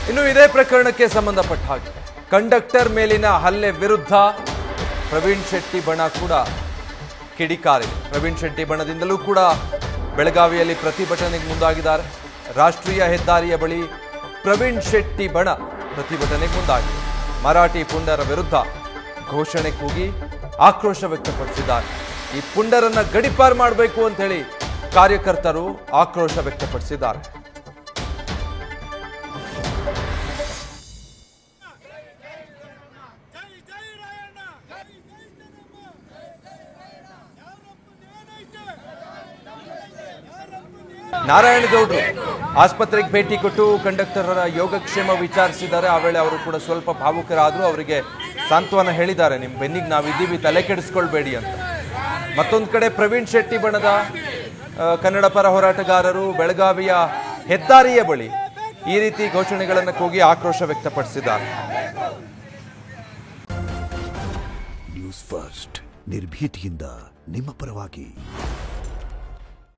ಇನ್ನು ಇದೇ ಪ್ರಕರಣಕ್ಕೆ ಸಂಬಂಧಪಟ್ಟ ಹಾಗೆ ಕಂಡಕ್ಟರ್ ಮೇಲಿನ ಹಲ್ಲೆ ವಿರುದ್ಧ ಪ್ರವೀಣ್ ಶೆಟ್ಟಿ ಬಣ ಕೂಡ ಕಿಡಿಕಾರಿದೆ. ಪ್ರವೀಣ್ ಶೆಟ್ಟಿ ಬಣದಿಂದಲೂ ಕೂಡ ಬೆಳಗಾವಿಯಲ್ಲಿ ಪ್ರತಿಭಟನೆಗೆ ಮುಂದಾಗಿದ್ದಾರೆ. ರಾಷ್ಟ್ರೀಯ ಹೆದ್ದಾರಿಯ ಬಳಿ ಪ್ರವೀಣ್ ಶೆಟ್ಟಿ ಬಣ ಪ್ರತಿಭಟನೆಗೆ ಮುಂದಾಗಿದೆ. ಮರಾಠಿ ಪುಂಡರ ವಿರುದ್ಧ ಘೋಷಣೆ ಕೂಗಿ ಆಕ್ರೋಶ ವ್ಯಕ್ತಪಡಿಸಿದ್ದಾರೆ. ಈ ಪುಂಡರನ್ನ ಗಡಿಪಾರು ಮಾಡಬೇಕು ಅಂತ ಹೇಳಿ ಕಾರ್ಯಕರ್ತರು ಆಕ್ರೋಶ ವ್ಯಕ್ತಪಡಿಸಿದ್ದಾರೆ. ನಾರಾಯಣಗೌಡರು ಆಸ್ಪತ್ರೆಗೆ ಭೇಟಿ ಕೊಟ್ಟು ಕಂಡಕ್ಟರರ ಯೋಗಕ್ಷೇಮ ವಿಚಾರಿಸಿದ್ದಾರೆ. ಆ ವೇಳೆ ಅವರು ಕೂಡ ಸ್ವಲ್ಪ ಭಾವುಕರಾದ್ರು. ಅವರಿಗೆ ಸಾಂತ್ವನ ಹೇಳಿದ್ದಾರೆ, ನಿಮ್ಮ ಬೆನ್ನಿಗೆ ನಾವಿದ್ದೀವಿ, ತಲೆ ಕೆಡಿಸ್ಕೊಳ್ಬೇಡಿ ಅಂತ. ಮತ್ತೊಂದು ಕಡೆ ಪ್ರವೀಣ್ ಶೆಟ್ಟಿ ಬಣದ ಕನ್ನಡ ಪರ ಹೋರಾಟಗಾರರು ಬೆಳಗಾವಿಯ ಹೆದ್ದಾರಿಯ ಬಳಿ ಈ ರೀತಿ ಘೋಷಣೆಗಳನ್ನು ಕೂಗಿ ಆಕ್ರೋಶ ವ್ಯಕ್ತಪಡಿಸಿದ್ದಾರೆ. ನ್ಯೂಸ್ ಫಸ್ಟ್ ನಿರ್ಭೀತಿಯಿಂದ ನಿಮ್ಮ ಪರವಾಗಿ.